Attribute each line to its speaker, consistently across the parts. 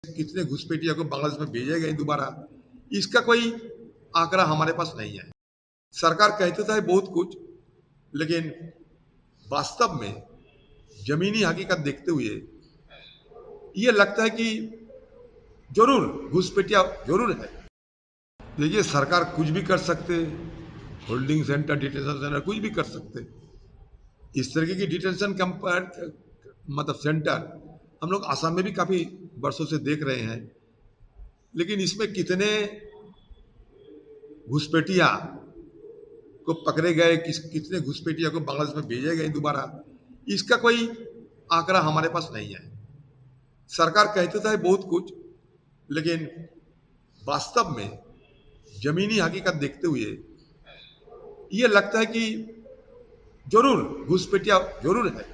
Speaker 1: कितने घुसपैठियों को बांग्लादेश में भेजे गए दोबारा, इसका कोई आंकड़ा हमारे पास नहीं है। सरकार कहते था बहुत कुछ, लेकिन वास्तव में जमीनी हकीकत देखते हुए ये लगता है कि जरूर घुसपैठिया जरूर है। देखिए, सरकार कुछ भी कर सकते, होल्डिंग सेंटर, डिटेंशन सेंटर कुछ भी कर सकते। इस तरीके की डिटेंशन मतलब सेंटर हम लोग आसाम में भी काफी वर्षों से देख रहे हैं, लेकिन इसमें कितने घुसपैठिया को पकड़े गए, कितने घुसपैठिया को बांग्लादेश में भेजे गए दोबारा, इसका कोई आंकड़ा हमारे पास नहीं है। सरकार कहते था बहुत कुछ, लेकिन वास्तव में जमीनी हकीकत देखते हुए ये लगता है कि जरूर घुसपैठिया जरूर है।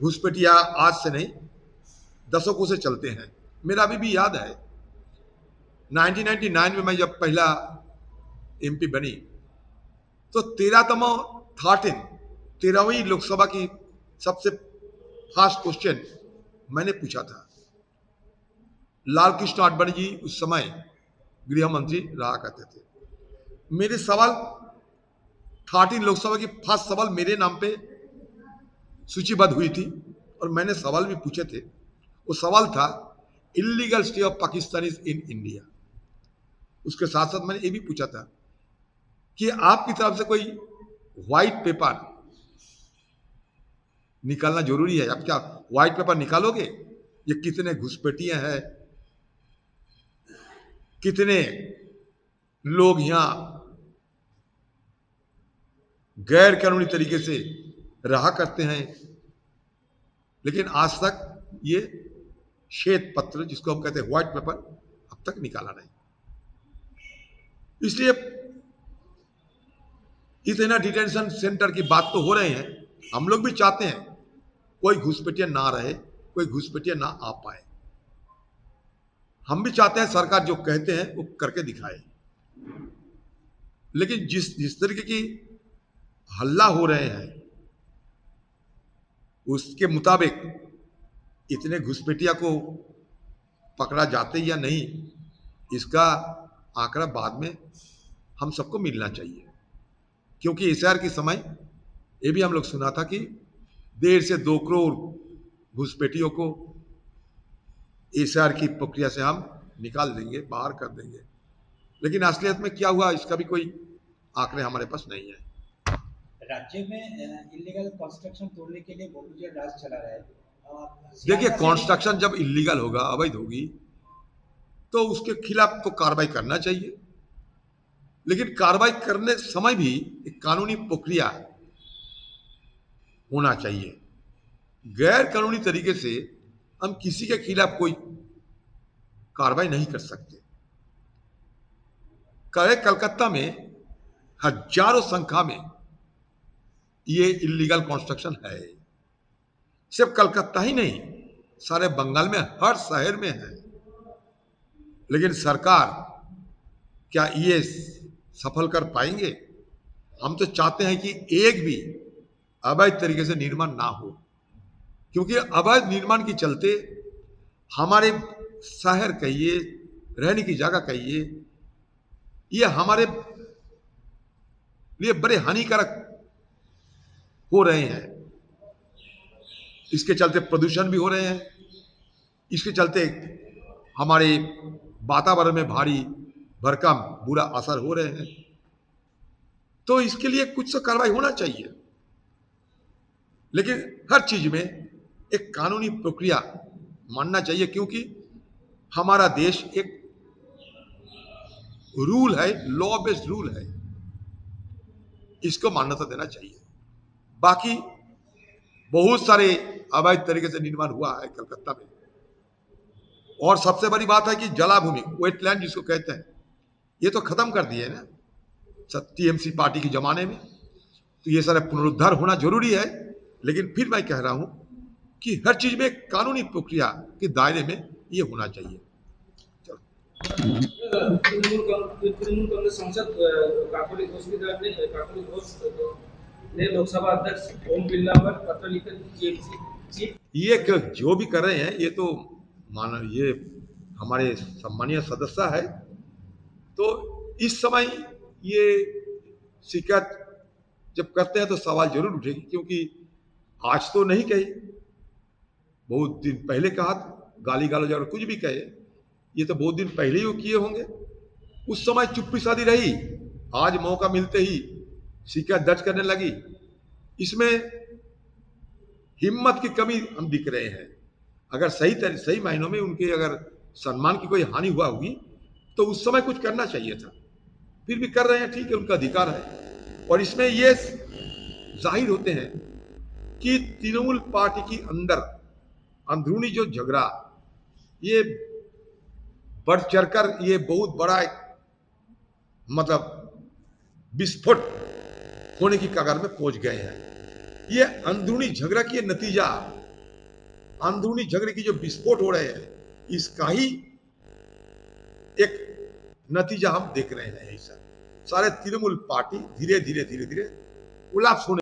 Speaker 1: घुसपैठिया आज से नहीं, दशकों से चलते हैं। मेरा अभी भी याद है 1999 में मैं जब पहला एमपी बनी तो 13वीं लोकसभा की सबसे फास्ट क्वेश्चन मैंने पूछा था। लाल कृष्ण आडवाणी जी उस समय गृह मंत्री रहा करते थे। मेरे सवाल 13 लोकसभा की फर्स्ट सवाल मेरे नाम पे सूचीबद्ध हुई थी और मैंने सवाल भी पूछे थे। वो सवाल था illegal stay of Pakistanis in India. उसके साथ साथ मैंने ये भी पूछा था कि आपकी तरफ से कोई व्हाइट पेपर निकालना जरूरी है। आप क्या व्हाइट पेपर निकालोगे? ये कितने घुसपैठिए हैं, कितने लोग यहां गैर कानूनी तरीके से रहा करते हैं, लेकिन आज तक ये श्वेत पत्र, जिसको हम कहते हैं व्हाइट पेपर, अब तक निकाला नहीं। इसलिए इतना डिटेंशन सेंटर की बात तो हो रहे हैं। हम लोग भी चाहते हैं कोई घुसपैठिया ना रहे, कोई घुसपैठिया ना आ पाए। हम भी चाहते हैं सरकार जो कहते हैं वो करके दिखाए। लेकिन जिस तरीके की हल्ला हो रहे हैं उसके मुताबिक इतने घुसपैठिया को पकड़ा जाते या नहीं, इसका आंकड़ा बाद में हम सबको मिलना चाहिए। क्योंकि एसआईआर के समय ये भी हम लोग सुना था कि 1.5 से 2 करोड़ घुसपैठियों को एसआईआर की प्रक्रिया से हम निकाल देंगे, बाहर कर देंगे। लेकिन असलियत में क्या हुआ, इसका भी कोई आंकड़े हमारे पास नहीं है।
Speaker 2: राज्य में इलीगल कंस्ट्रक्शन तोड़ने के लिए बहुजन राज चला रहा है।
Speaker 1: देखिए, कंस्ट्रक्शन जब इलीगल होगा, अवैध होगी, तो उसके खिलाफ तो कार्रवाई करना चाहिए। लेकिन कार्रवाई करने समय भी एक कानूनी प्रक्रिया होना चाहिए। गैर कानूनी तरीके से हम किसी के खिलाफ कोई कार्रवाई नहीं कर सकते। कलकत्ता में हजारों संख्या में ये इलीगल कंस्ट्रक्शन है। सिर्फ कलकत्ता ही नहीं, सारे बंगाल में हर शहर में है। लेकिन सरकार क्या ये सफल कर पाएंगे? हम तो चाहते हैं कि एक भी अवैध तरीके से निर्माण ना हो, क्योंकि अवैध निर्माण के चलते हमारे शहर कहिए, रहने की जगह कहिए, ये हमारे लिए बड़े हानिकारक हो रहे हैं। इसके चलते प्रदूषण भी हो रहे हैं, इसके चलते हमारे वातावरण में भारी भरकम बुरा असर हो रहे हैं। तो इसके लिए कुछ तो कार्रवाई होना चाहिए। लेकिन हर चीज में एक कानूनी प्रक्रिया मानना चाहिए, क्योंकि हमारा देश एक रूल है, लॉ बेस्ड रूल है, इसको मान्यता देना चाहिए। बाकी बहुत सारे अवैध तरीके से निर्माण हुआ है कलकत्ता में। और सबसे बड़ी बात है कि जलाभूमि, वेटलैंड जिसको कहते हैं, ये तो खत्म कर दिए ना टीएमसी पार्टी के जमाने में। तो ये सारा पुनरुद्धार होना जरूरी है। लेकिन फिर मैं कह रहा हूं कि हर चीज में कानूनी प्रक्रिया के दायरे में ये होना चाहिए।
Speaker 3: तृणमूल कांग्रेस सांसद काकोली घोष ने लोकसभा अध्यक्ष ओम बिरला पर पत्र लिखकर टीएमसी
Speaker 1: ये जो भी कर रहे हैं, ये तो ये हमारे सम्मानीय सदस्य है, तो इस समय ये शिकायत जब करते हैं तो सवाल जरूर उठेगी, क्योंकि आज तो नहीं कही, बहुत दिन पहले कहा था, गाली गालोज और कुछ भी कहे, ये तो बहुत दिन पहले ही वो किए होंगे। उस समय चुप्पी साधी रही, आज मौका मिलते ही शिकायत दर्ज करने लगी। इसमें हिम्मत की कमी हम दिख रहे हैं। अगर सही मायनों में उनके अगर सम्मान की कोई हानि हुआ होगी तो उस समय कुछ करना चाहिए था, फिर भी कर रहे हैं, ठीक है, उनका अधिकार है। और इसमें ये जाहिर होते हैं कि तृणमूल पार्टी की अंदर अंदरूनी जो झगड़ा, ये बढ़ चढ़कर ये बहुत बड़ा एक मतलब विस्फोट होने की कगार में पहुंच गए हैं। ये अंदरूनी झगड़ा की नतीजा, अंदरूनी झगड़े की जो विस्फोट हो रहे हैं, इसका ही एक नतीजा हम देख रहे हैं। ऐसा सारे तृणमूल पार्टी धीरे धीरे उलाप्स होने